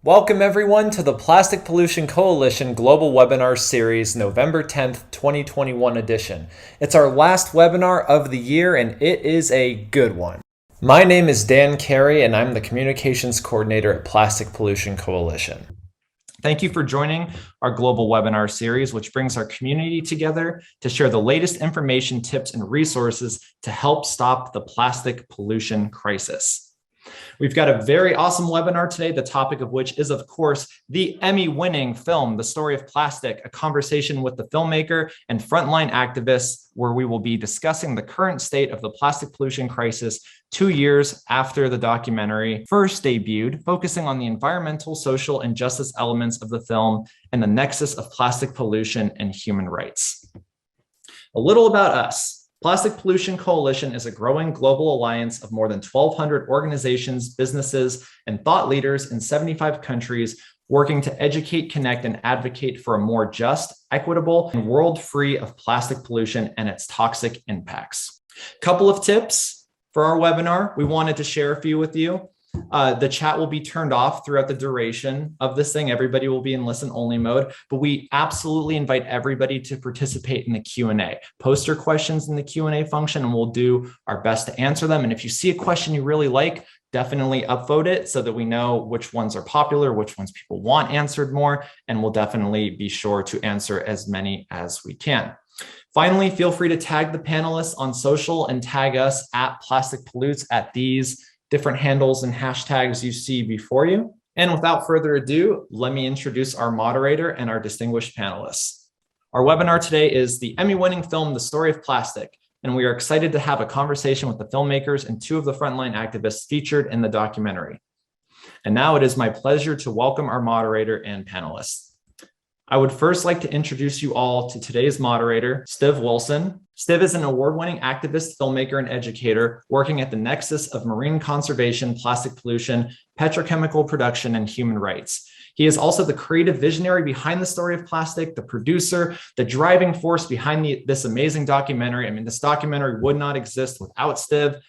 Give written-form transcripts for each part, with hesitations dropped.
Welcome everyone to the Plastic Pollution Coalition Global Webinar Series November 10th, 2021 edition. It's our last webinar of the year and it is a good one. My name is Dan Carey and I'm the Communications Coordinator at Plastic Pollution Coalition. Thank you for joining our global webinar series, which brings our community together to share the latest information, tips, and resources to help stop the plastic pollution crisis. We've got a very awesome webinar today, the topic of which is, of course, the Emmy-winning film, The Story of Plastic, a conversation with the filmmaker and frontline activists, where we will be discussing the current state of the plastic pollution crisis 2 years after the documentary first debuted, focusing on the environmental, social, and justice elements of the film and the nexus of plastic pollution and human rights. A little about us. Plastic Pollution Coalition is a growing global alliance of more than 1,200 organizations, businesses, and thought leaders in 75 countries working to educate, connect, and advocate for a more just, equitable, and world free of plastic pollution and its toxic impacts. Couple of tips for our webinar. We wanted to share a few with you. The chat will be turned off throughout the duration of this thing. Everybody will be in listen only mode, but we absolutely invite everybody to participate in the Q&A. Post your questions in the Q&A function and we'll do our best to answer them. And if you see a question you really like, definitely upvote it so that we know which ones are popular, which ones people want answered more, and we'll definitely be sure to answer as many as we can. Finally, feel free to tag the panelists on social and tag us at Plastic Pollutes at these different handles and hashtags you see before you. And without further ado, let me introduce our moderator and our distinguished panelists. Our webinar today is the Emmy-winning film, The Story of Plastic, and we are excited to have a conversation with the filmmakers and two of the frontline activists featured in the documentary. And now it is my pleasure to welcome our moderator and panelists. I would first like to introduce you all to today's moderator, Stiv Wilson. Stiv is an award-winning activist, filmmaker, and educator working at the nexus of marine conservation, plastic pollution, petrochemical production, and human rights. He is also the creative visionary behind The Story of Plastic, the producer, the driving force behind this amazing documentary. I mean, this documentary would not exist without Stiv,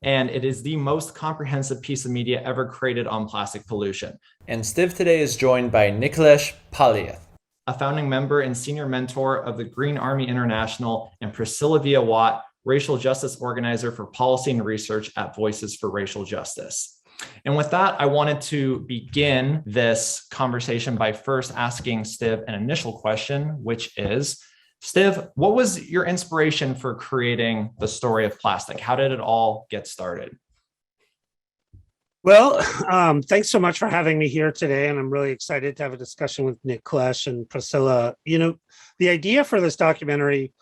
and it is the most comprehensive piece of media ever created on plastic pollution. And Stiv today is joined by Nikhilesh Paliath, a founding member and senior mentor of the Green Army International, and Priscilla Watt, racial justice organizer for policy and research at Voices for Racial Justice. And with that, I wanted to begin this conversation by first asking Stiv an initial question, which is, Stiv, what was your inspiration for creating The Story of Plastic? How did it all get started? Well, thanks so much for having me here today, and I'm really excited to have a discussion with Nikhilesh and Priscilla. You know, the idea for this documentary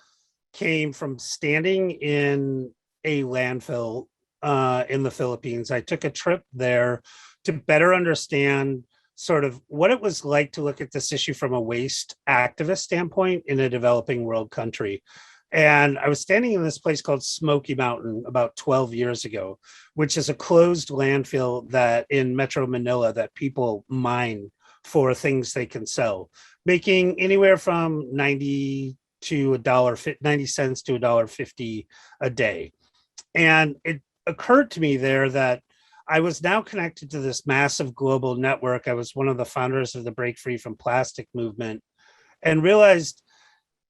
came from standing in a landfill in the Philippines. I took a trip there to better understand sort of what it was like to look at this issue from a waste activist standpoint in a developing world country. And I was standing in this place called Smoky Mountain about 12 years ago, which is a closed landfill that in Metro Manila that people mine for things they can sell, making anywhere from 90 to $90 cents to $1.50 a day. And it occurred to me there that I was now connected to this massive global network. I was one of the founders of the Break Free from Plastic movement and realized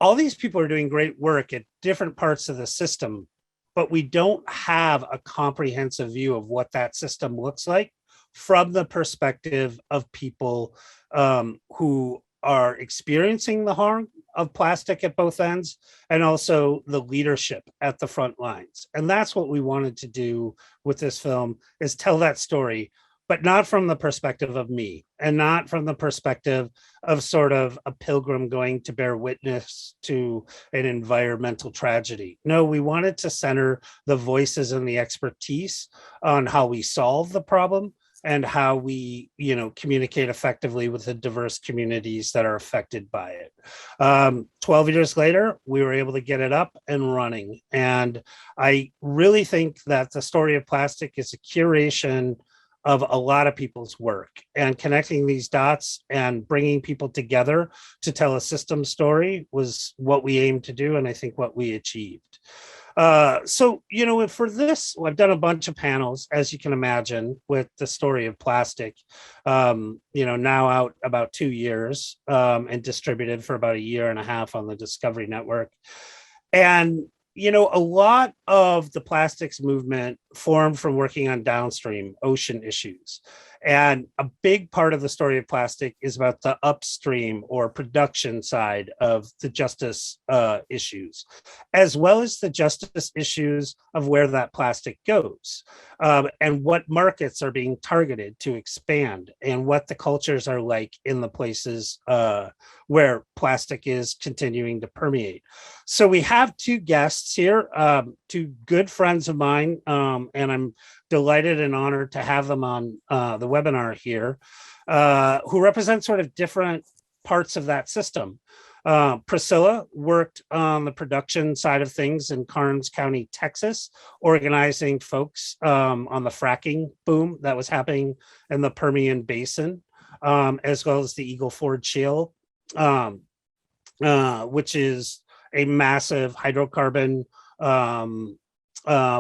all these people are doing great work at different parts of the system, but we don't have a comprehensive view of what that system looks like from the perspective of people who are experiencing the harm of plastic at both ends, and also the leadership at the front lines. And that's what we wanted to do with this film, is tell that story, but not from the perspective of me, and not from the perspective of sort of a pilgrim going to bear witness to an environmental tragedy. No, we wanted to center the voices and the expertise on how we solve the problem and how we, communicate effectively with the diverse communities that are affected by it. 12 years later, we were able to get it up and running. And I really think that The Story of Plastic is a curation of a lot of people's work, and connecting these dots and bringing people together to tell a system story was what we aimed to do, and I think what we achieved. So, for this, I've done a bunch of panels, as you can imagine, with the story of plastic, now out about 2 years, and distributed for about a year and a half on the Discovery Network. And, a lot of the plastics movement formed from working on downstream ocean issues. And a big part of the story of plastic is about the upstream or production side of the justice issues, as well as the justice issues of where that plastic goes, and what markets are being targeted to expand, and what the cultures are like in the places where plastic is continuing to permeate. So we have two guests here, two good friends of mine, and I'm delighted and honored to have them on the webinar here, who represent sort of different parts of that system. Priscilla worked on the production side of things in Karnes County, Texas, organizing folks on the fracking boom that was happening in the Permian Basin, as well as the Eagle Ford Shale, which is a massive hydrocarbon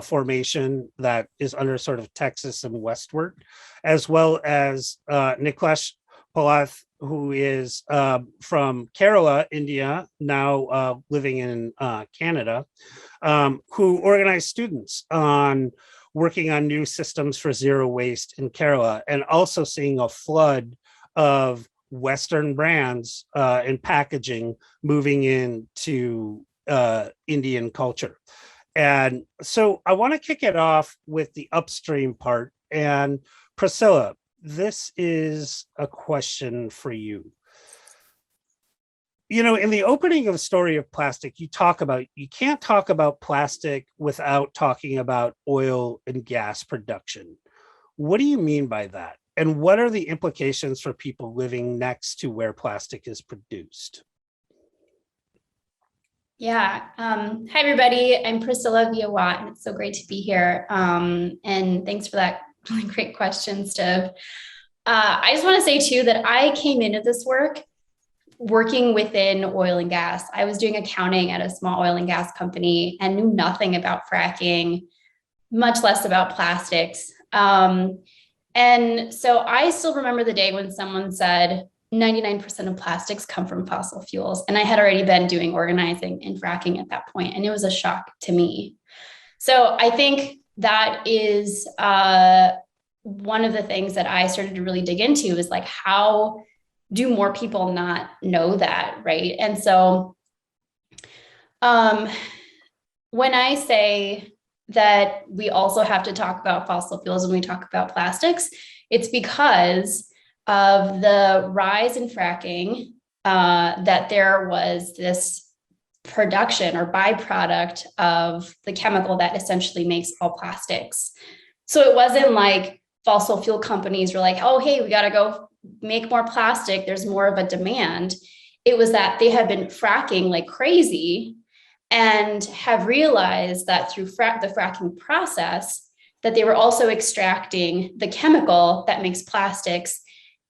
formation that is under sort of Texas and westward, as well as Nikhilesh, Paliath, who is from Kerala, India, now living in Canada, who organized students on working on new systems for zero waste in Kerala, and also seeing a flood of Western brands and packaging moving into Indian culture. And so I want to kick it off with the upstream part. And Priscilla, this is a question for you. In the opening of the story of plastic, you can't talk about plastic without talking about oil and gas production. What do you mean by that? And what are the implications for people living next to where plastic is produced? Yeah. Hi, everybody. I'm Priscilla via Watt, and it's so great to be here. And thanks for that really great question, Stiv. I just want to say, too, that I came into this work working within oil and gas. I was doing accounting at a small oil and gas company and knew nothing about fracking, much less about plastics. And so I still remember the day when someone said, 99% of plastics come from fossil fuels. And I had already been doing organizing and fracking at that point, and it was a shock to me. So I think that is one of the things that I started to really dig into, is like, how do more people not know that, right? And so when I say that we also have to talk about fossil fuels when we talk about plastics, it's because of the rise in fracking, that there was this production or byproduct of the chemical that essentially makes all plastics. So it wasn't like fossil fuel companies were like, oh, hey, we got to go make more plastic, there's more of a demand. It was that they had been fracking like crazy and have realized that through the fracking process, that they were also extracting the chemical that makes plastics.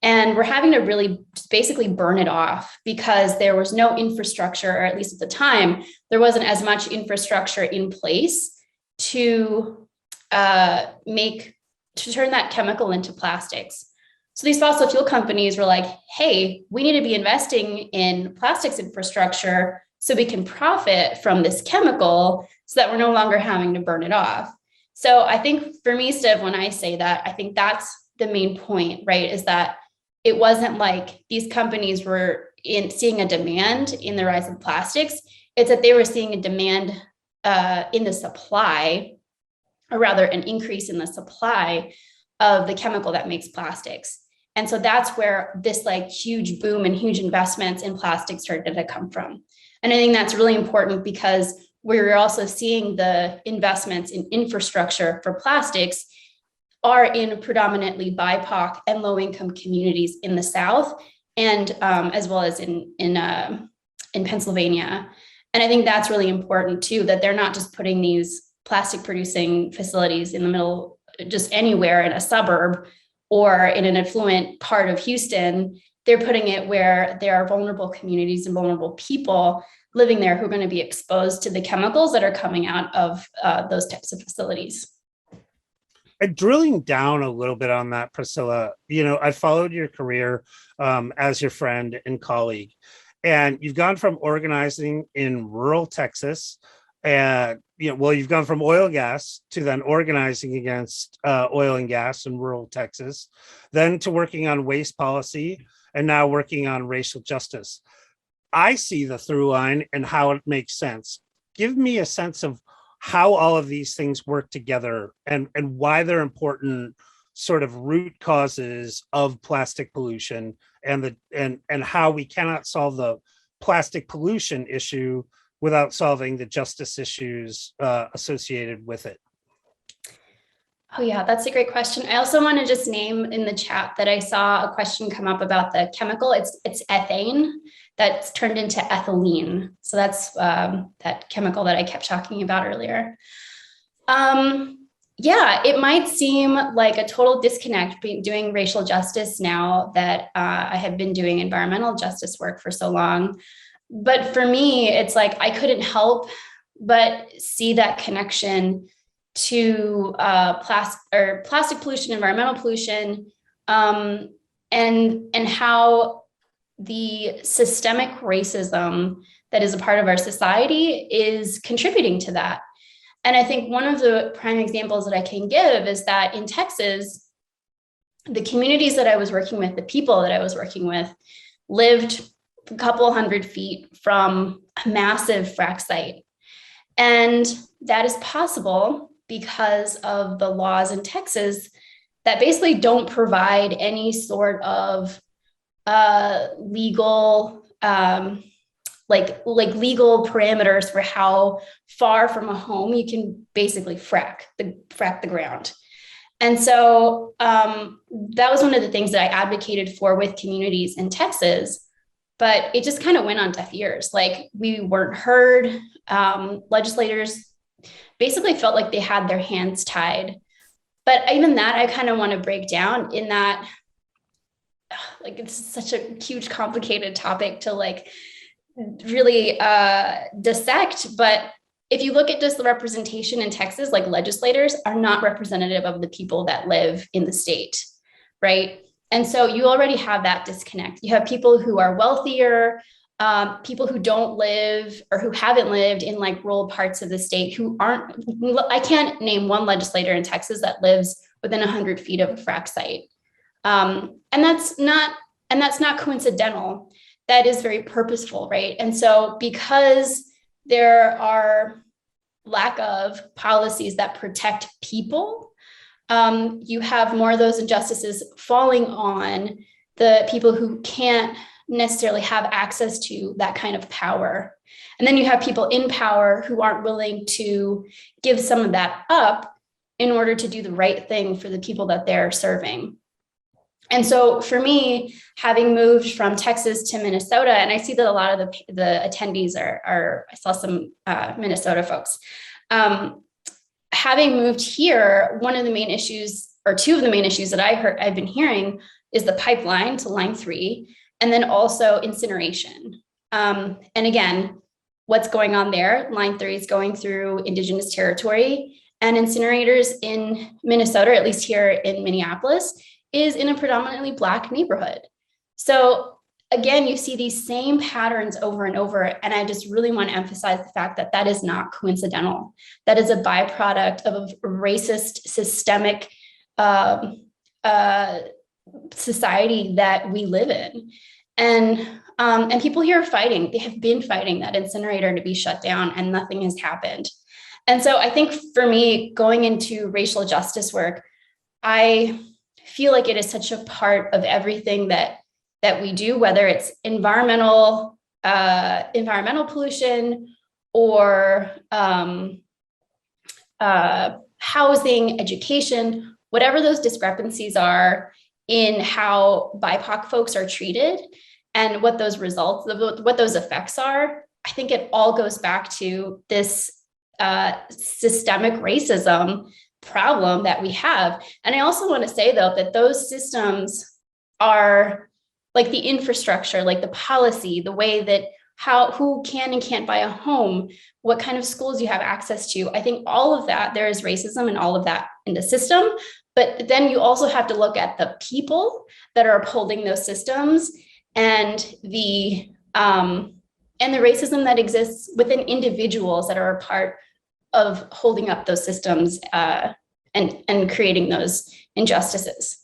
And we're having to really just basically burn it off, because there was no infrastructure, or at least at the time, there wasn't as much infrastructure in place to turn that chemical into plastics. So these fossil fuel companies were like, hey, we need to be investing in plastics infrastructure so we can profit from this chemical so that we're no longer having to burn it off. So I think for me, Stiv, when I say that, I think that's the main point, right? Is that it wasn't like these companies were seeing a demand in the rise of plastics. It's that they were seeing a demand in the supply, or rather an increase in the supply of the chemical that makes plastics. And so that's where this like huge boom and huge investments in plastics started to come from. And I think that's really important, because we're also seeing the investments in infrastructure for plastics are in predominantly BIPOC and low-income communities in the South, and as well as in Pennsylvania. And I think that's really important too, that they're not just putting these plastic producing facilities in the middle, just anywhere in a suburb. or in an affluent part of Houston, they're putting it where there are vulnerable communities and vulnerable people living there who are going to be exposed to the chemicals that are coming out of those types of facilities. And drilling down a little bit on that, Priscilla, I followed your career as your friend and colleague, and you've gone from organizing in rural Texas, and you've gone from oil and gas to then organizing against oil and gas in rural Texas, then to working on waste policy, and now working on racial justice. I see the through line and how it makes sense. Give me a sense of how all of these things work together and why they're important sort of root causes of plastic pollution, and how we cannot solve the plastic pollution issue without solving the justice issues associated with it. Oh yeah, that's a great question. I also want to just name in the chat that I saw a question come up about the chemical. It's ethane that's turned into ethylene. So that's that chemical that I kept talking about earlier. Yeah, it might seem like a total disconnect between doing racial justice now that I have been doing environmental justice work for so long. But for me, it's like I couldn't help but see that connection to plastic pollution, environmental pollution, and how the systemic racism that is a part of our society is contributing to that. And I think one of the prime examples that I can give is that in Texas, the communities that I was working with, the people that I was working with, lived a couple hundred feet from a massive frac site. And that is possible because of the laws in Texas that basically don't provide any sort of legal legal parameters for how far from a home you can basically frack the ground. And so that was one of the things that I advocated for with communities in Texas, but it just kind of went on deaf ears. Like, we weren't heard. Legislators basically felt like they had their hands tied. But even that, I kind of want to break down in that, like, it's such a huge, complicated topic to really dissect. But if you look at just the representation in Texas, like, legislators are not representative of the people that live in the state, right? And so you already have that disconnect. You have people who are wealthier, people who don't live or who haven't lived in rural parts of the state who aren't, I can't name one legislator in Texas that lives within 100 feet of a frac site. And that's not coincidental. That is very purposeful, right? And so because there are lack of policies that protect people, you have more of those injustices falling on the people who can't necessarily have access to that kind of power. And then you have people in power who aren't willing to give some of that up in order to do the right thing for the people that they're serving. And so for me, having moved from Texas to Minnesota, and I see that a lot of the attendees are I saw some Minnesota folks. Having moved here, one of the main issues, or two of the main issues that I've been hearing, is the pipeline to Line 3, and then also incineration. And again, what's going on there? Line 3 is going through Indigenous territory, and incinerators in Minnesota, or at least here in Minneapolis, is in a predominantly Black neighborhood. So again, you see these same patterns over and over. And I just really want to emphasize the fact that that is not coincidental. That is a byproduct of a racist, systemic society that we live in. And people here are fighting. They have been fighting that incinerator to be shut down, and nothing has happened. And so I think for me, going into racial justice work, I feel like it is such a part of everything that we do, whether it's environmental pollution or housing, education, whatever those discrepancies are in how BIPOC folks are treated and what those results, what those effects are. I think it all goes back to this systemic racism problem that we have. And I also want to say, though, that those systems are like the infrastructure, like the policy, the way that who can and can't buy a home, what kind of schools you have access to. I think all of that, there is racism and all of that in the system. But then you also have to look at the people that are upholding those systems and the racism that exists within individuals that are a part of holding up those systems and creating those injustices.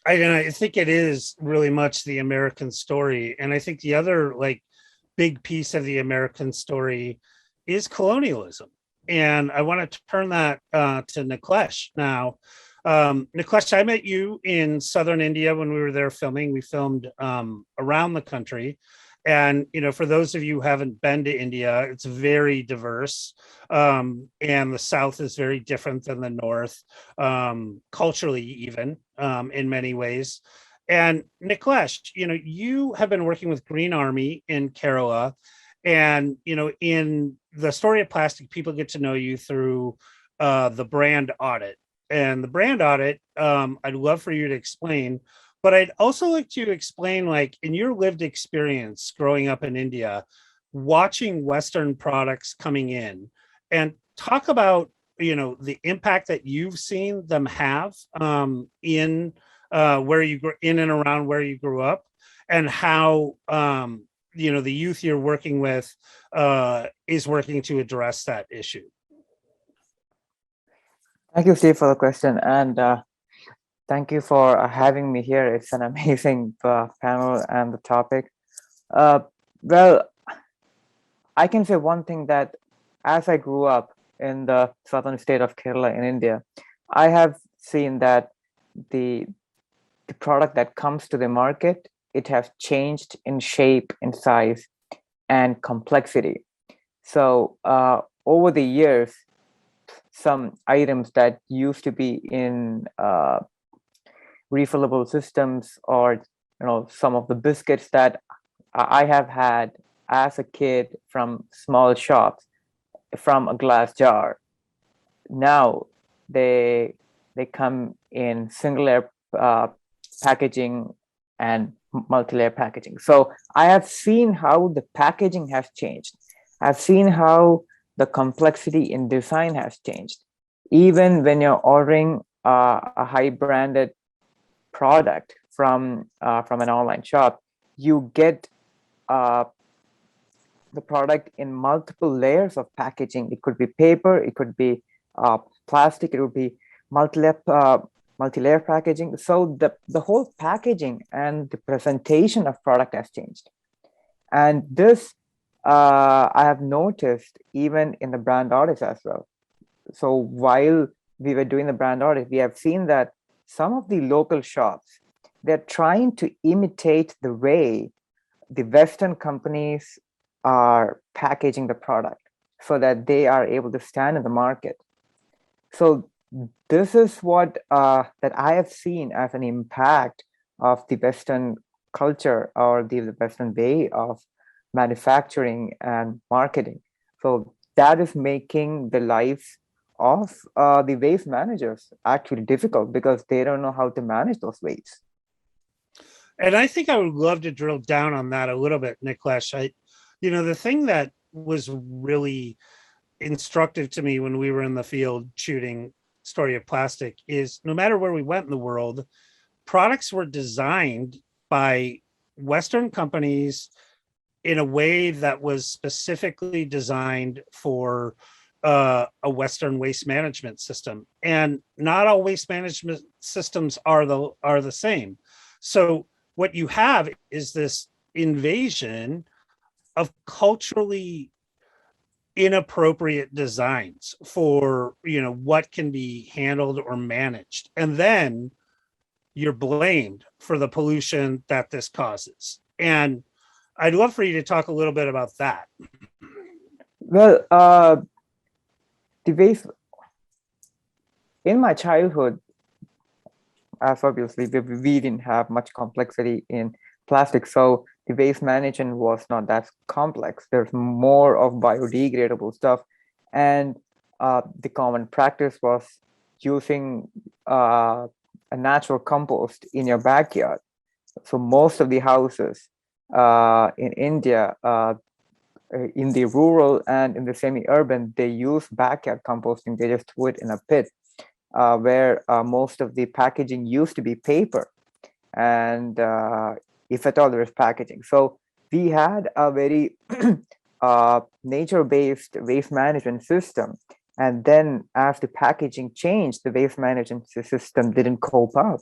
I think it is really much the American story. And I think the other like big piece of the American story is colonialism. And I want to turn that to Nikhilesh now. Nikhilesh, I met you in Southern India when we were there filming. We filmed around the country. And, for those of you who haven't been to India, it's very diverse. And the South is very different than the North, culturally even, in many ways. And Nikhilesh, you have been working with Green Army in Kerala. And, in the story of plastic, people get to know you through the brand audit. And the brand audit, I'd love for you to explain. But I'd also like to explain, like, in your lived experience growing up in India, watching Western products coming in, and talk about, the impact that you've seen them have in where you grew, in and around where you grew up, and how the youth you're working with is working to address that issue. Thank you, Steve, for the question. And thank you for having me here. It's an amazing panel and the topic. Well, I can say one thing, that as I grew up in the southern state of Kerala in India, I have seen that the product that comes to the market, it has changed in shape, in size, and complexity. So over the years, some items that used to be in refillable systems, or some of the biscuits that I have had as a kid from small shops, from a glass jar, now they come in single layer packaging and multi-layer packaging. So I have seen how the packaging has changed. I've seen how the complexity in design has changed. Even when you're ordering a high branded product from an online shop, you get the product in multiple layers of packaging. It could be paper, it could be plastic, it would be multi-layer packaging. So the whole packaging and the presentation of product has changed. And this I have noticed even in the brand audits as well. So while we were doing the brand audit, we have seen that some of the local shops, they're trying to imitate the way the Western companies are packaging the product so that they are able to stand in the market. So this is what that I have seen as an impact of the Western culture, or the Western way of manufacturing and marketing. So that is making the lives of the waste managers actually difficult, because they don't know how to manage those wastes. And I think I would love to drill down on that a little bit, Nikhilesh. The thing that was really instructive to me when we were in the field shooting Story of Plastic is, no matter where we went in the world, products were designed by Western companies in a way that was specifically designed for a Western waste management system. And not all waste management systems are the same. So what you have is this invasion of culturally inappropriate designs for what can be handled or managed, and then you're blamed for the pollution that this causes. And I'd love for you to talk a little bit about that. Well, the waste in my childhood, as obviously we didn't have much complexity in plastic, so the waste management was not that complex. There's more of biodegradable stuff, and the common practice was using a natural compost in your backyard. So most of the houses in India, in the rural and in the semi-urban, they use backyard composting. They just throw it in a pit where most of the packaging used to be paper, and if at all there is packaging. So we had a very nature-based waste management system. And then as the packaging changed, the waste management system didn't cope up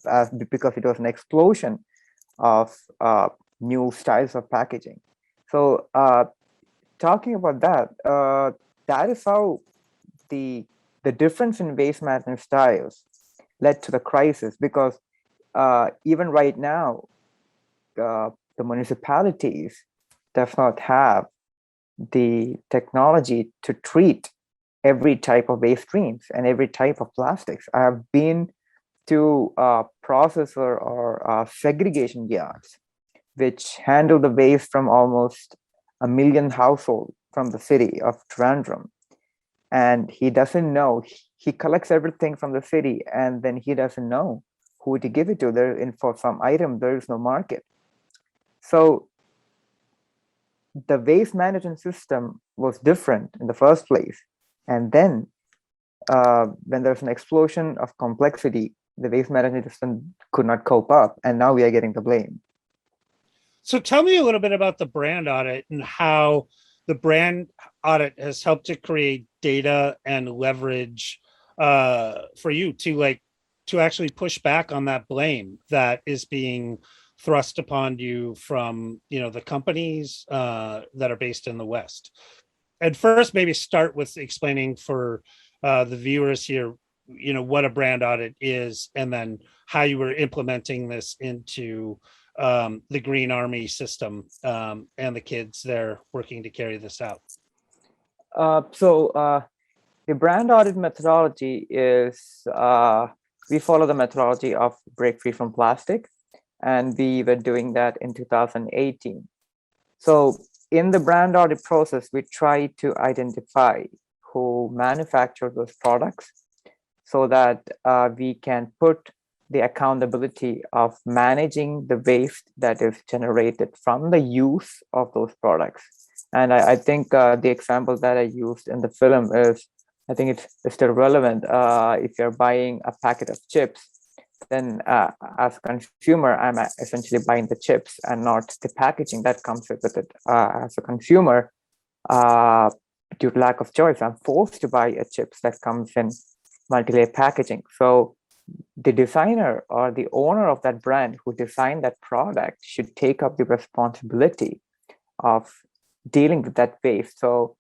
because it was an explosion of new styles of packaging. So talking about that, that is how the difference in waste management styles led to the crisis, because even right now, the municipalities does not have the technology to treat every type of waste streams and every type of plastics. I have been to processor or segregation yards, which handle the waste from almost 1 million households from the city of Trivandrum. And he doesn't know, he collects everything from the city, and then he doesn't know who to give it to. For some item, there is no market. So the waste management system was different in the first place. And then when there's an explosion of complexity, the waste management system could not cope up, and now we are getting the blame. So tell me a little bit about the brand audit and how the brand audit has helped to create data and leverage for you to actually push back on that blame that is being thrust upon you from the companies that are based in the West. And first, maybe start with explaining for the viewers here, what a brand audit is, and then how you were implementing this into the Green Army system and the kids there working to carry this out. So the brand audit methodology is, we follow the methodology of break free from plastic, and we were doing that in 2018. So in the brand audit process, we try to identify who manufacture those products so that we can put the accountability of managing the waste that is generated from the use of those products. And I think the example that I used in the film is, I think it's still relevant. If you're buying a packet of chips, then as a consumer, I'm essentially buying the chips and not the packaging that comes with it. As a consumer, due to lack of choice, I'm forced to buy a chips that comes in multi-layer packaging. So the designer or the owner of that brand who designed that product should take up the responsibility of dealing with that waste. So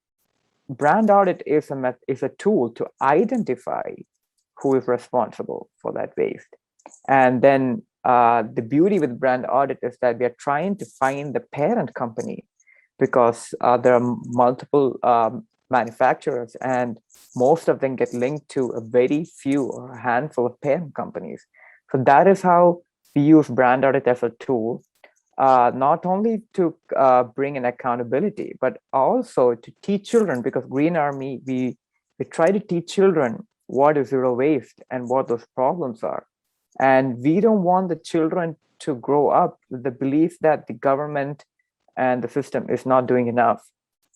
brand audit is a tool to identify who is responsible for that waste. And then the beauty with brand audit is that we are trying to find the parent company, because there are multiple manufacturers, and most of them get linked to a very few or a handful of parent companies. So that is how we use brand audit as a tool, not only to bring in accountability, but also to teach children, because Green Army, we try to teach children what is zero waste and what those problems are. And we don't want the children to grow up with the belief that the government and the system is not doing enough.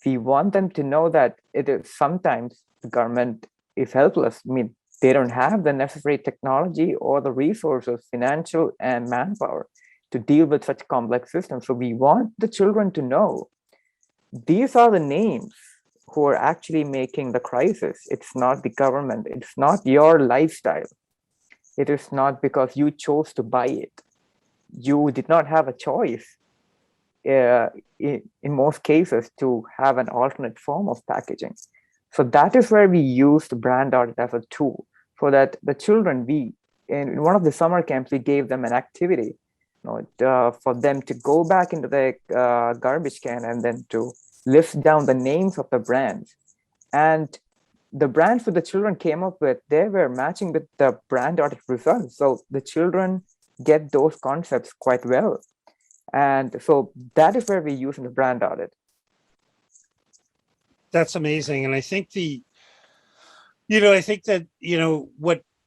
We want them to know that it is sometimes the government is helpless. I mean, they don't have the necessary technology or the resources, financial and manpower, to deal with such complex systems. So we want the children to know these are the names who are actually making the crisis. It's not the government. It's not your lifestyle. It is not because you chose to buy it. You did not have a choice in most cases to have an alternate form of packaging. So that is where we used brand audit as a tool, so that the children, in one of the summer camps, we gave them an activity, for them to go back into the garbage can and then to list down the names of the brands. And the brands that the children came up with, they were matching with the brand audit results. So the children get those concepts quite well. And so that is where we use in the brand audit. That's amazing. And I think I think that,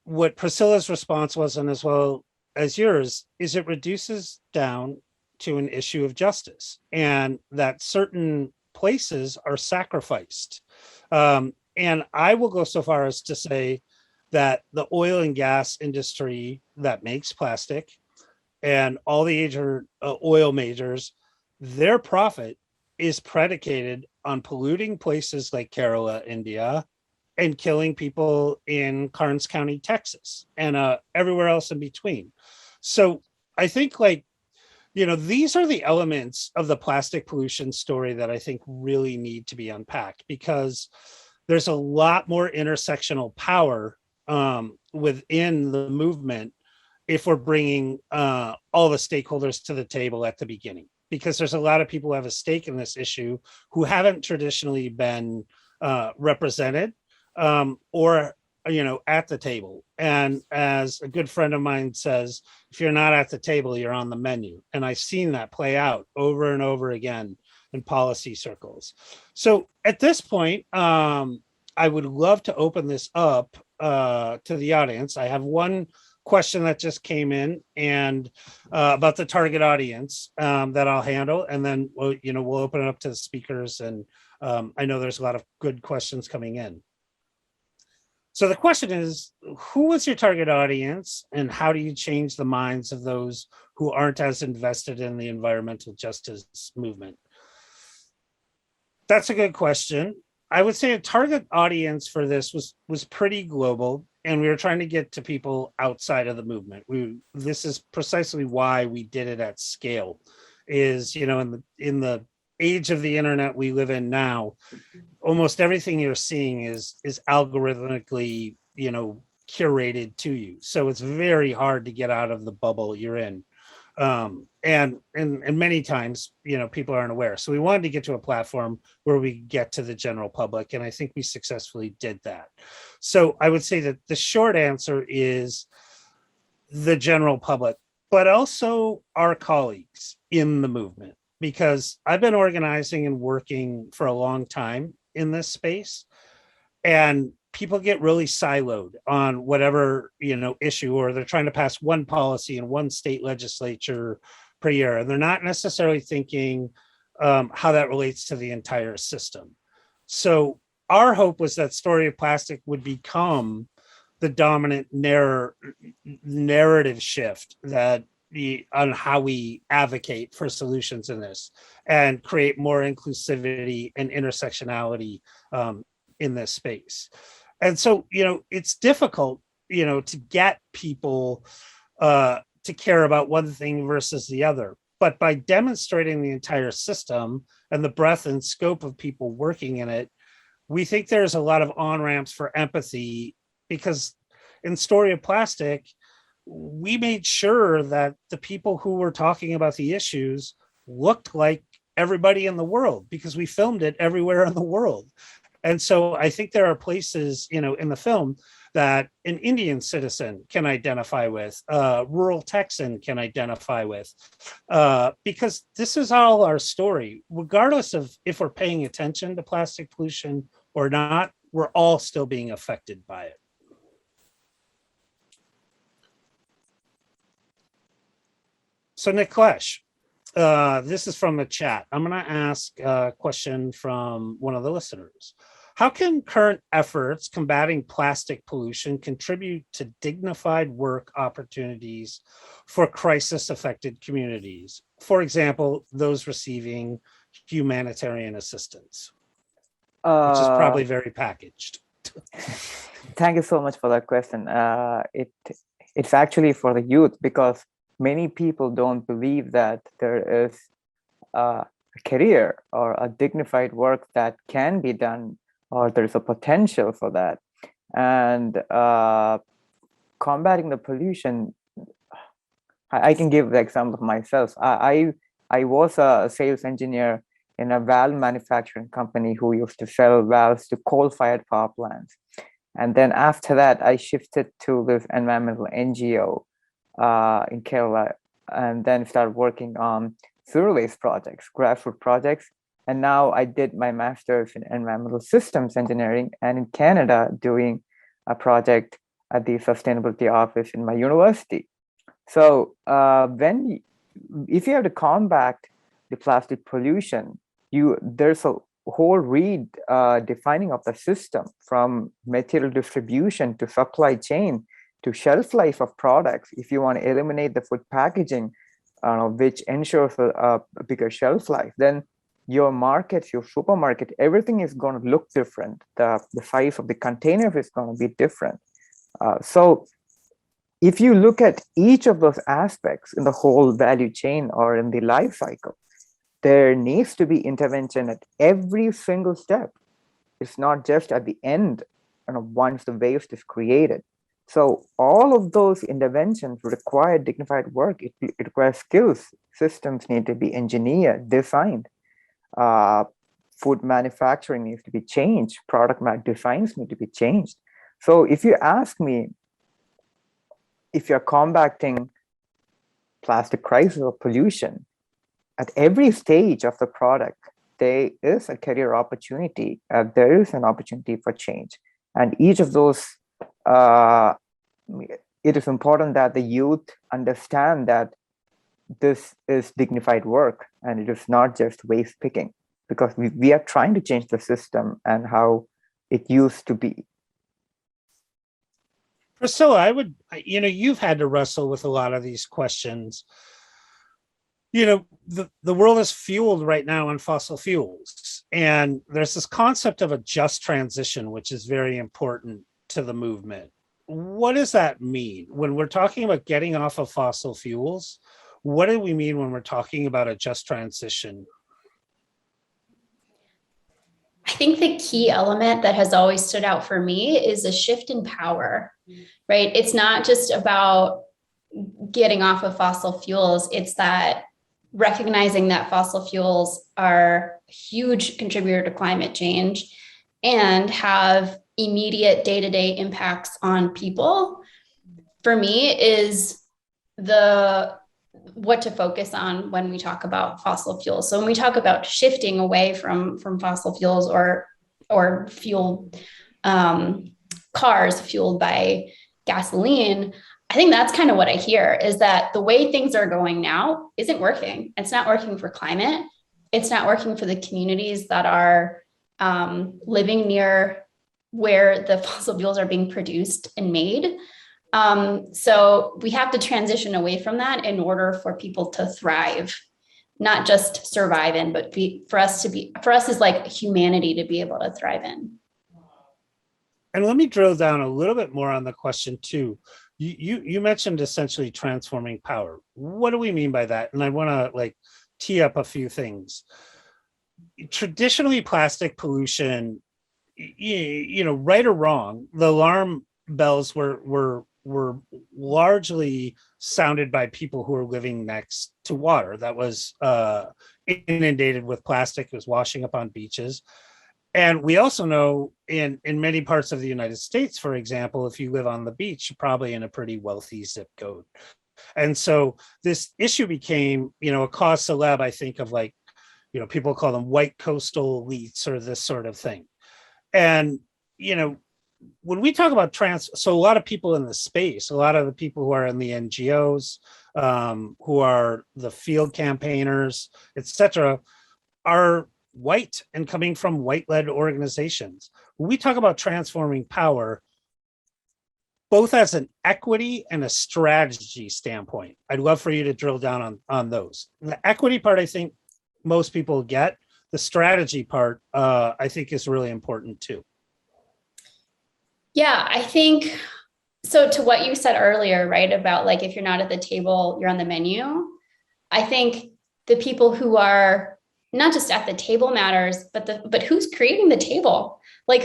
what Priscilla's response was, and as well as yours, is it reduces down to an issue of justice, and that certain places are sacrificed. And I will go so far as to say that the oil and gas industry that makes plastic and all the major oil majors, their profit is predicated on polluting places like Kerala, India, and killing people in Karnes County, Texas, and everywhere else in between. So I think, like, these are the elements of the plastic pollution story that I think really need to be unpacked, because there's a lot more intersectional power within the movement if we're bringing all the stakeholders to the table at the beginning, because there's a lot of people who have a stake in this issue who haven't traditionally been represented or at the table. And as a good friend of mine says, if you're not at the table, you're on the menu. And I've seen that play out over and over again in policy circles. So at this point, I would love to open this up to the audience. I have one question that just came in, and about the target audience, that I'll handle, and then we'll open it up to the speakers. And I know there's a lot of good questions coming in. So the question is, who was your target audience, and how do you change the minds of those who aren't as invested in the environmental justice movement? That's a good question. I would say a target audience for this was pretty global, and we were trying to get to people outside of the movement. This is precisely why we did it at scale. Is in the age of the internet we live in now, almost everything you're seeing is algorithmically curated to you, so it's very hard to get out of the bubble you're in. And many times people aren't aware, so we wanted to get to a platform where we get to the general public, and I think we successfully did that. So I would say that the short answer is the general public, but also our colleagues in the movement, because I've been organizing and working for a long time in this space, and people get really siloed on whatever issue, or they're trying to pass one policy in one state legislature per year, and they're not necessarily thinking how that relates to the entire system. So our hope was that Story of Plastic would become the dominant narrative shift that on how we advocate for solutions in this, and create more inclusivity and intersectionality in this space. And so it's difficult to get people to care about one thing versus the other, but by demonstrating the entire system and the breadth and scope of people working in it, we think there's a lot of on-ramps for empathy, because in Story of Plastic, we made sure that the people who were talking about the issues looked like everybody in the world, because we filmed it everywhere in the world. And so I think there are places, in the film that an Indian citizen can identify with, rural Texan can identify with, because this is all our story. Regardless of if we're paying attention to plastic pollution or not, we're all still being affected by it. So Nikhilesh, this is from the chat. I'm going to ask a question from one of the listeners. How can current efforts combating plastic pollution contribute to dignified work opportunities for crisis-affected communities? For example, those receiving humanitarian assistance, which is probably very packaged. Thank you so much for that question. It's actually for the youth, because many people don't believe that there is a career or a dignified work that can be done, or there's a potential for that. And combating the pollution, I can give the example of myself. I was a sales engineer in a valve manufacturing company who used to sell valves to coal-fired power plants. And then after that, I shifted to this environmental NGO in Kerala, and then started working on zero-waste projects, grassroots projects. And now I did my master's in environmental systems engineering, and in Canada doing project at the sustainability office in my university. So if you have to combat the plastic pollution, there's a whole defining of the system, from material distribution to supply chain to shelf life of products. If you want to eliminate the food packaging, which ensures a bigger shelf life, then your markets, your supermarket, everything is going to look different. The size of the container is going to be different. So if you look at each of those aspects in the whole value chain or in the life cycle, there needs to be intervention at every single step. It's not just at the end, once the waste is created. So all of those interventions require dignified work. It requires skills. Systems need to be engineered, designed. Food manufacturing needs to be changed. Product designs need to be changed. So if you ask me, if you're combating plastic crisis or pollution, at every stage of the product, there is a career opportunity. There is an opportunity for change. And each of those, it is important that the youth understand that this is dignified work and it is not just waste picking, because we are trying to change the system and how it used to be. Priscilla, you've had to wrestle with a lot of these questions. The world is fueled right now on fossil fuels. And there's this concept of a just transition, which is very important to the movement. What does that mean? When we're talking about getting off of fossil fuels, what do we mean when we're talking about a just transition? I think the key element that has always stood out for me is a shift in power, right? It's not just about getting off of fossil fuels. It's that recognizing that fossil fuels are a huge contributor to climate change and have immediate day-to-day impacts on people, for me, is what to focus on when we talk about fossil fuels. So when we talk about shifting away from fossil fuels or fuel cars fueled by gasoline, I think that's kind of what I hear, is that the way things are going now isn't working. It's not working for climate. It's not working for the communities that are living near where the fossil fuels are being produced and made. So we have to transition away from that in order for people to thrive, not just survive in, but for us as like humanity to be able to thrive in. And let me drill down a little bit more on the question too. You mentioned essentially transforming power. What do we mean by that? And I want to tee up a few things. Traditionally, plastic pollution, right or wrong, the alarm bells were largely sounded by people who were living next to water that was inundated with plastic. It was washing up on beaches. And we also know in many parts of the United States, for example, if you live on the beach, you're probably in a pretty wealthy zip code. And so this issue became, a cause celeb, I think, of people call them white coastal elites or this sort of thing. And, when we talk about so a lot of people in the space, a lot of the people who are in the NGOs, who are the field campaigners, etc., are white and coming from white-led organizations. When we talk about transforming power, both as an equity and a strategy standpoint, I'd love for you to drill down on those. The equity part, I think most people get. The strategy part, I think, is really important too. Yeah, I think so. To what you said earlier, right, about if you're not at the table, you're on the menu. I think the people who are not just at the table matters, but who's creating the table?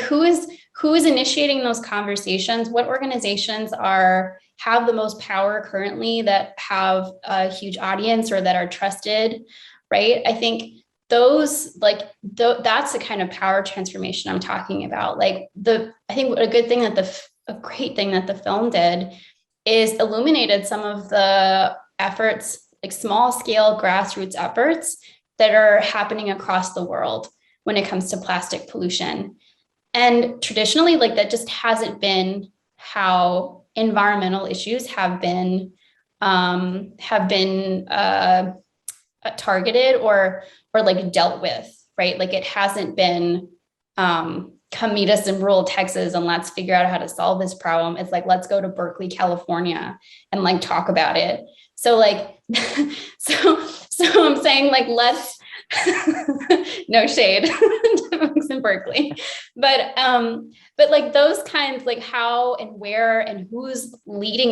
Who is initiating those conversations? What organizations have the most power currently, that have a huge audience or that are trusted, right? I think those that's the kind of power transformation I'm talking about. I think a great thing that the film did is illuminated some of the efforts, small scale grassroots efforts that are happening across the world when it comes to plastic pollution. And traditionally, like that just hasn't been how environmental issues have been targeted or like dealt with, right? Like it hasn't been come meet us in rural Texas and let's figure out how to solve this problem. It's like, let's go to Berkeley, California and like talk about it. So like, so I'm saying like, let's, no shade to folks in Berkeley, but like those kinds, like how and where and who's leading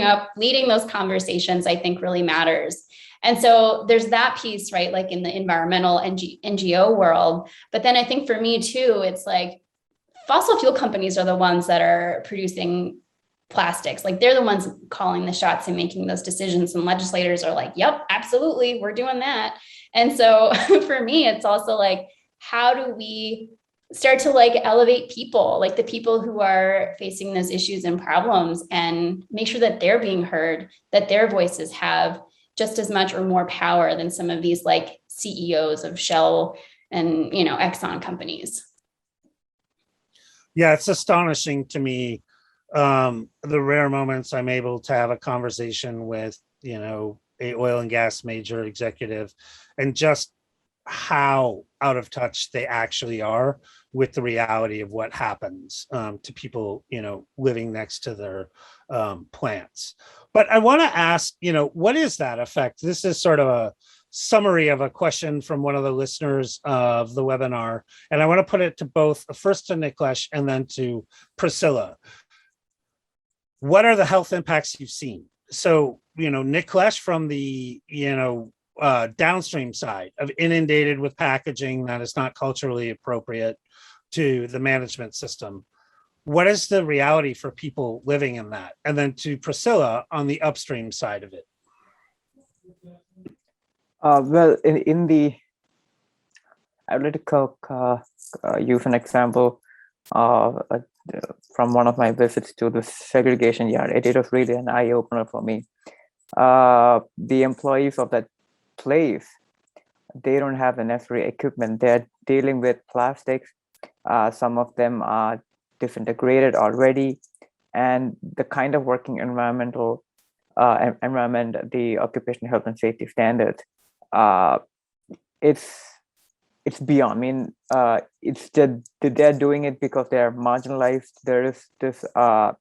those conversations, I think really matters. And so there's that piece, right? Like in the environmental NGO world. But then I think for me too, it's like fossil fuel companies are the ones that are producing plastics. Like they're the ones calling the shots and making those decisions. And legislators are like, yep, absolutely, we're doing that. And so for me, it's also like, how do we start to like elevate people, like the people who are facing those issues and problems, and make sure that they're being heard, that their voices have just as much or more power than some of these like CEOs of Shell and, you know, Exxon companies. Yeah, it's astonishing to me, the rare moments I'm able to have a conversation with, you know, a oil and gas major executive, and just how out of touch they actually are with the reality of what happens to people, you know, living next to their plants. But I want to ask, you know, what is that effect? This is sort of a summary of a question from one of the listeners of the webinar. And I want to put it to both, first to Nikhilesh and then to Priscilla. What are the health impacts you've seen? So, you know, Nikhilesh from the, you know, downstream side of inundated with packaging that is not culturally appropriate to the management system. What is the reality for people living in that? And then to Priscilla on the upstream side of it. Well, in the, I would like to use an example from one of my visits to the segregation yard. It was really an eye-opener for me. The employees of that place, they don't have the necessary equipment. They're dealing with plastics. Some of them are disintegrated already, and the kind of working environment, the occupational health and safety standards, it's beyond. I mean, it's that they're doing it because they're marginalized. There is this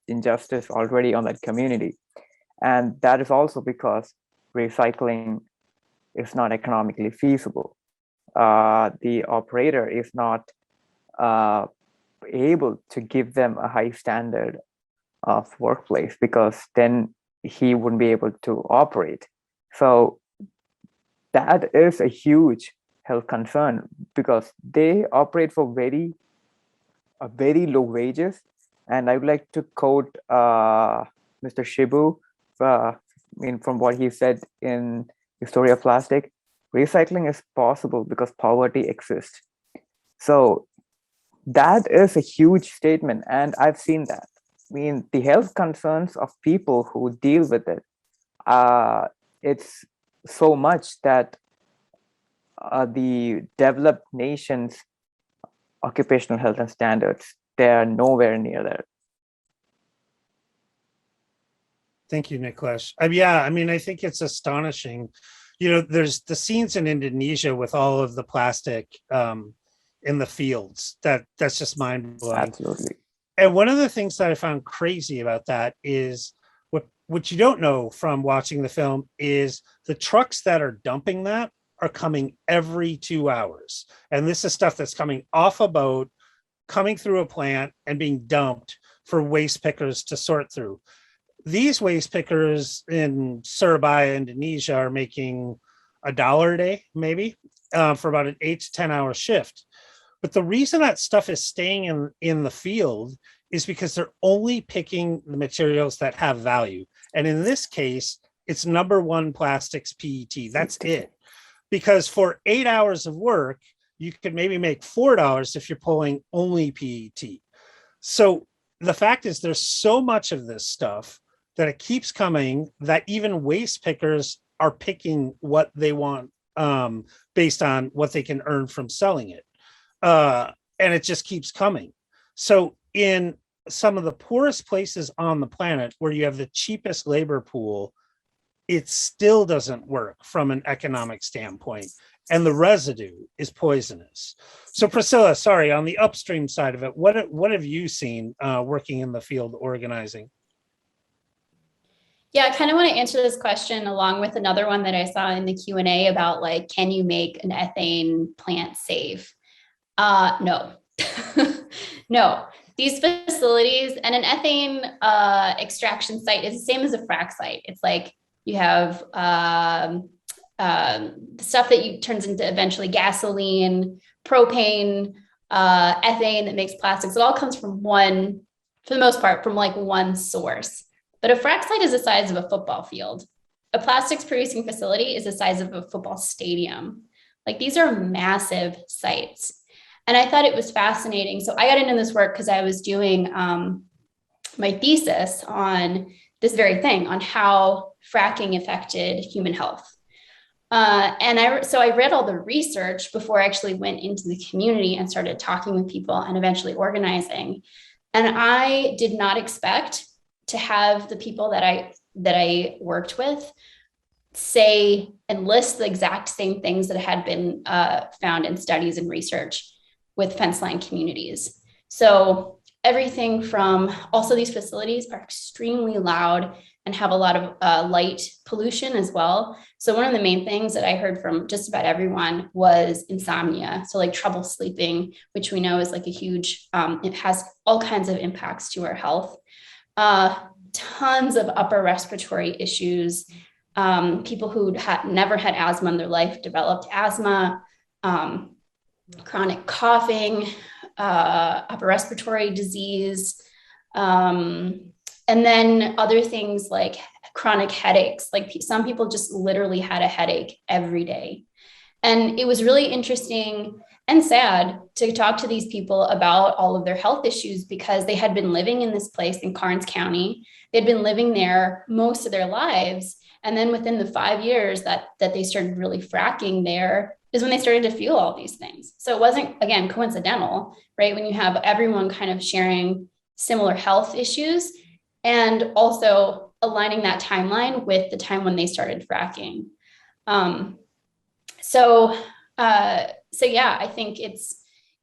injustice already on that community, and that is also because recycling is not economically feasible. The operator is not able to give them a high standard of workplace, because then he wouldn't be able to operate. So that is a huge health concern, because they operate for very low wages. And I would like to quote Mr. Shibu, from what he said in the story of plastic: recycling is possible because poverty exists. So that is a huge statement, and I've seen that. I mean, the health concerns of people who deal with it, it's so much that the developed nations' occupational health and standards, they're nowhere near there. Thank you, Nikhilesh. Yeah, I mean, I think it's astonishing. You know, there's the scenes in Indonesia with all of the plastic in the fields. That's just mind-blowing. Absolutely. And one of the things that I found crazy about that is what you don't know from watching the film is the trucks that are dumping that are coming every 2 hours. And this is stuff that's coming off a boat, coming through a plant, and being dumped for waste pickers to sort through. These waste pickers in Surabaya, Indonesia, are making $1 a day, maybe, for about an 8 to 10 hour shift. But the reason that stuff is staying in the field is because they're only picking the materials that have value. And in this case, it's number one plastics PET. That's it. Because for 8 hours of work, you could maybe make $4 if you're pulling only PET. So the fact is, there's so much of this stuff that it keeps coming that even waste pickers are picking what they want based on what they can earn from selling it. And it just keeps coming. So in some of the poorest places on the planet where you have the cheapest labor pool, it still doesn't work from an economic standpoint. And the residue is poisonous. So Priscilla, sorry, on the upstream side of it, what have you seen working in the field organizing? Yeah, I kind of want to answer this question along with another one that I saw in the Q&A about like, can you make an ethane plant safe? No, no. These facilities and an ethane extraction site is the same as a frac site. It's like you have the stuff that turns into eventually gasoline, propane, ethane that makes plastics. It all comes from one, for the most part, from like one source. But a frac site is the size of a football field. A plastics producing facility is the size of a football stadium. Like these are massive sites. And I thought it was fascinating. So I got into this work because I was doing my thesis on this very thing, on how fracking affected human health. So I read all the research before I actually went into the community and started talking with people and eventually organizing. And I did not expect to have the people that I worked with say and list the exact same things that had been found in studies and research with fence line communities. So everything from, also these facilities are extremely loud and have a lot of light pollution as well. So one of the main things that I heard from just about everyone was insomnia. So like trouble sleeping, which we know is like a huge, it has all kinds of impacts to our health. Tons of upper respiratory issues. People who had never had asthma in their life developed asthma, chronic coughing, upper respiratory disease, and then other things like chronic headaches. Like some people just literally had a headache every day. And it was really interesting and sad to talk to these people about all of their health issues because they had been living in this place in Karnes County. They'd been living there most of their lives. And then within the 5 years that they started really fracking there is when they started to feel all these things. So it wasn't, again, coincidental, right? When you have everyone kind of sharing similar health issues and also aligning that timeline with the time when they started fracking. So yeah, I think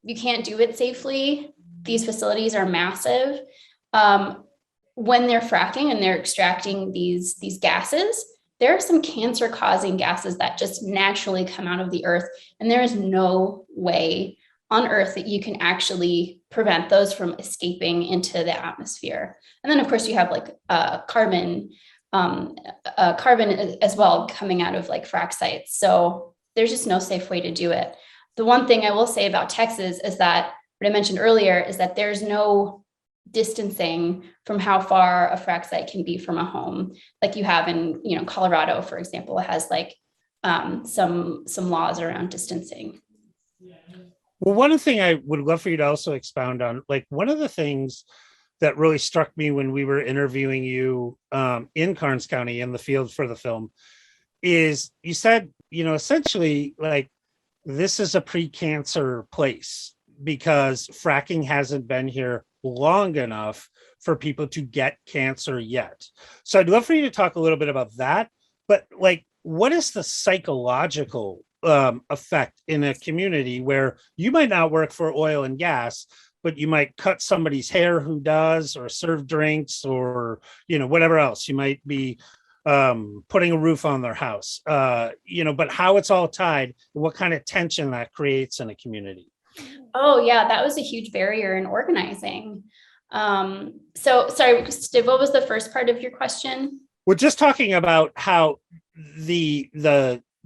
you can't do it safely. These facilities are massive. When they're fracking and they're extracting these gases, there are some cancer causing gases that just naturally come out of the earth. And there is no way on earth that you can actually prevent those from escaping into the atmosphere. And then of course you have like carbon as well coming out of like frac sites. So there's just no safe way to do it. The one thing I will say about Texas is that what I mentioned earlier is that there's no distancing from how far a frac site can be from a home, like you have in, Colorado, for example, has like some laws around distancing. Well, one thing I would love for you to also expound on, like one of the things that really struck me when we were interviewing you in Karnes County in the field for the film is you said, essentially like this is a pre-cancer place because fracking hasn't been here long enough for people to get cancer yet. So I'd love for you to talk a little bit about that, but like, what is the psychological effect in a community where you might not work for oil and gas, but you might cut somebody's hair who does, or serve drinks, or, whatever else. You might be putting a roof on their house, but how it's all tied, what kind of tension that creates in a community. Oh yeah, that was a huge barrier in organizing. So sorry, Stiv, what was the first part of your question? We're just talking about how the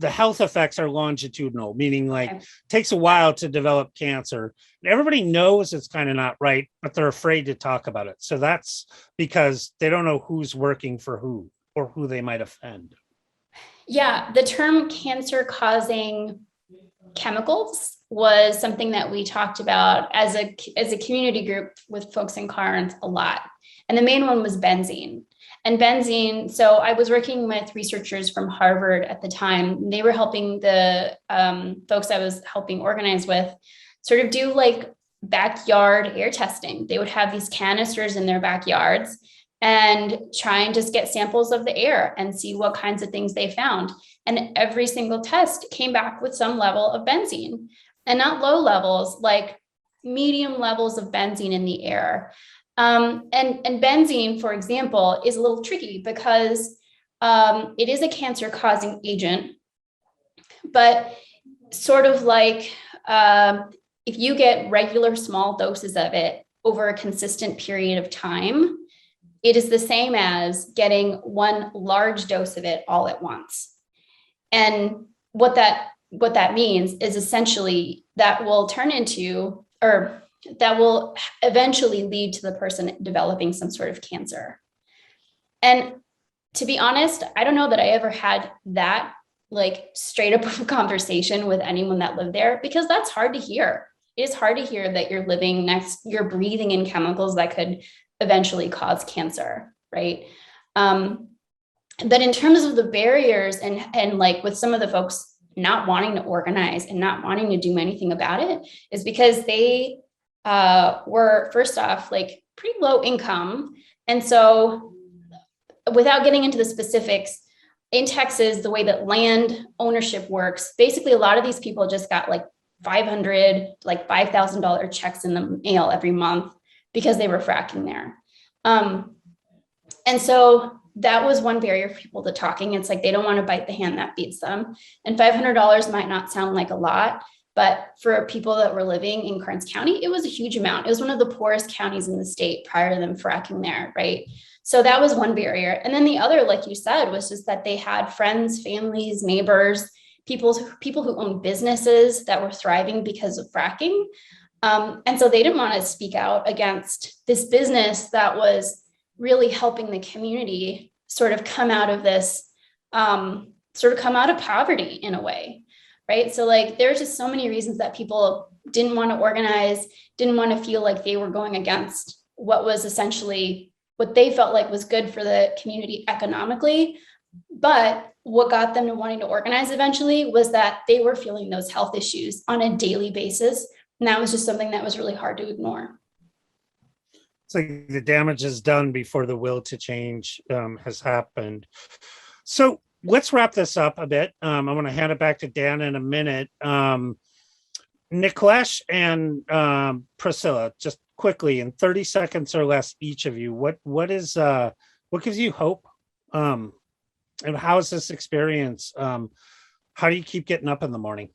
health effects are longitudinal, meaning like it takes a while to develop cancer. Everybody knows it's kind of not right, but they're afraid to talk about it. So that's because they don't know who's working for who or who they might offend. Yeah, the term cancer causing chemicals was something that we talked about as a community group with folks in Karnes a lot. And the main one was benzene. And benzene, so I was working with researchers from Harvard at the time. They were helping the folks I was helping organize with sort of do like backyard air testing. They would have these canisters in their backyards and try and just get samples of the air and see what kinds of things they found. And every single test came back with some level of benzene, and not low levels, like medium levels of benzene in the air. And benzene, for example, is a little tricky because it is a cancer-causing agent, but sort of like if you get regular small doses of it over a consistent period of time, it is the same as getting one large dose of it all at once. And what that means is essentially that will turn into, or that will eventually lead to the person developing some sort of cancer. And to be honest, I don't know that I ever had that like straight up conversation with anyone that lived there, because that's hard to hear. It is hard to hear that you're breathing in chemicals that could eventually cause cancer, right? But in terms of the barriers and like with some of the folks not wanting to organize and not wanting to do anything about it, is because they were, first off, like pretty low income. And so without getting into the specifics, in Texas, the way that land ownership works, basically a lot of these people just got like $5,000 checks in the mail every month because they were fracking there. And so that was one barrier for people to talking. It's like they don't want to bite the hand that feeds them. And $500 might not sound like a lot, but for people that were living in Karnes County, it was a huge amount. It was one of the poorest counties in the state prior to them fracking there, right? So that was one barrier. And then the other, like you said, was just that they had friends, families, neighbors, people who owned businesses that were thriving because of fracking. And so they didn't want to speak out against this business that was really helping the community sort of come out of this, come out of poverty in a way, right? So like, there's just so many reasons that people didn't want to organize, didn't want to feel like they were going against what was essentially what they felt like was good for the community economically. But what got them to wanting to organize eventually was that they were feeling those health issues on a daily basis. And that was just something that was really hard to ignore. It's like the damage is done before the will to change has happened. So let's wrap this up a bit. I'm going to hand it back to Dan in a minute. Nikhilesh and Priscilla, just quickly in 30 seconds or less, each of you, what gives you hope? And how is this experience? How do you keep getting up in the morning?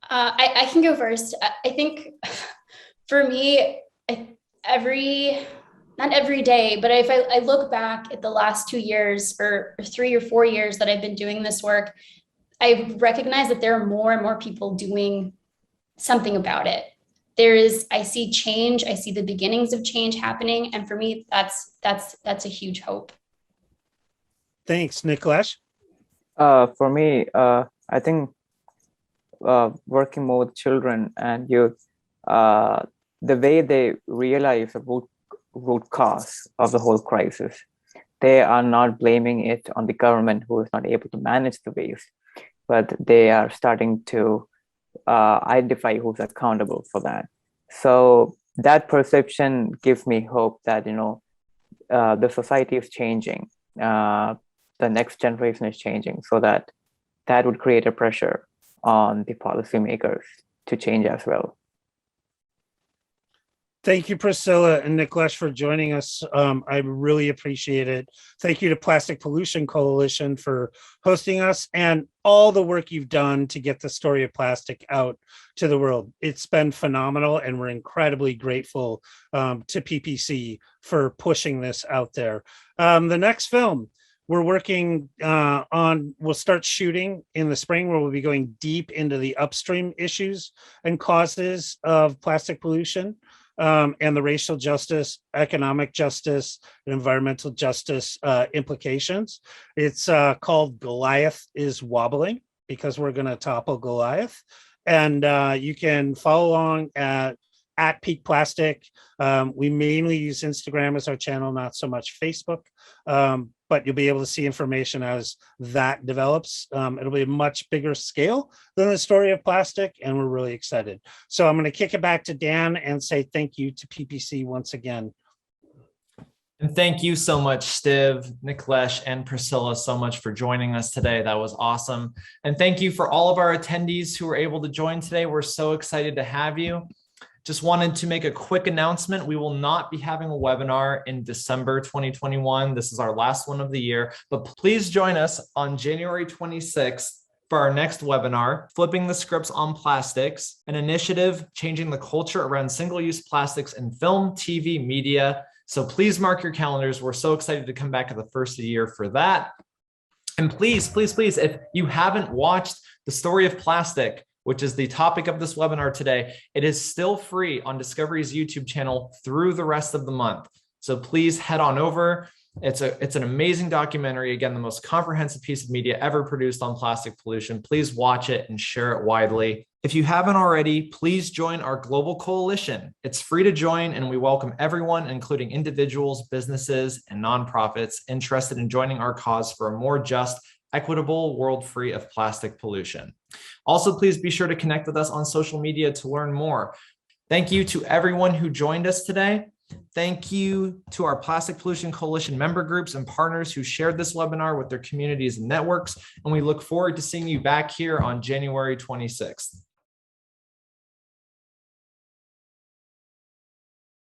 I can go first. I think for me, not every day, but if I look back at the last 2 years or 3 or 4 years that I've been doing this work, I recognize that there are more and more people doing something about it. I see change. I see the beginnings of change happening. And for me, that's a huge hope. Thanks, Nikhilesh. For me, I think working more with children and youth, the way they realize the root cause of the whole crisis, they are not blaming it on the government who is not able to manage the waste, but they are starting to identify who's accountable for that. So that perception gives me hope that, the society is changing, the next generation is changing, so that would create a pressure on the policymakers to change as well. Thank you, Priscilla and Nikhilesh, for joining us. I really appreciate it. Thank you to Plastic Pollution Coalition for hosting us and all the work you've done to get the story of plastic out to the world. It's been phenomenal, and we're incredibly grateful to PPC for pushing this out there. The next film we're working on, we'll start shooting in the spring, where we'll be going deep into the upstream issues and causes of plastic pollution. And the racial justice, economic justice, and environmental justice implications. It's called Goliath is Wobbling, because we're going to topple Goliath. And you can follow along at Peak Plastic. We mainly use Instagram as our channel, not so much Facebook. but you'll be able to see information as that develops. It'll be a much bigger scale than the story of plastic, and we're really excited. So I'm going to kick it back to Dan and say thank you to PPC once again. And thank you so much, Stiv, Nikhilesh, and Priscilla, so much for joining us today. That was awesome. And thank you for all of our attendees who were able to join today. We're so excited to have you. Just wanted to make a quick announcement. We will not be having a webinar in December 2021. This is our last one of the year, but please join us on January 26th for our next webinar, Flipping the Scripts on Plastics, an initiative changing the culture around single-use plastics in film, TV, media. So please mark your calendars. We're so excited to come back at the first of the year for that. And please, please, please, if you haven't watched The Story of Plastic, which is the topic of this webinar today, it is still free on Discovery's YouTube channel through the rest of the month. So please head on over. It's an amazing documentary. Again, the most comprehensive piece of media ever produced on plastic pollution. Please watch it and share it widely. If you haven't already, please join our global coalition. It's free to join, and we welcome everyone, including individuals, businesses, and nonprofits interested in joining our cause for a more just, equitable world free of plastic pollution. Also, please be sure to connect with us on social media to learn more. Thank you to everyone who joined us today. Thank you to our Plastic Pollution Coalition member groups and partners who shared this webinar with their communities and networks. And we look forward to seeing you back here on January 26th.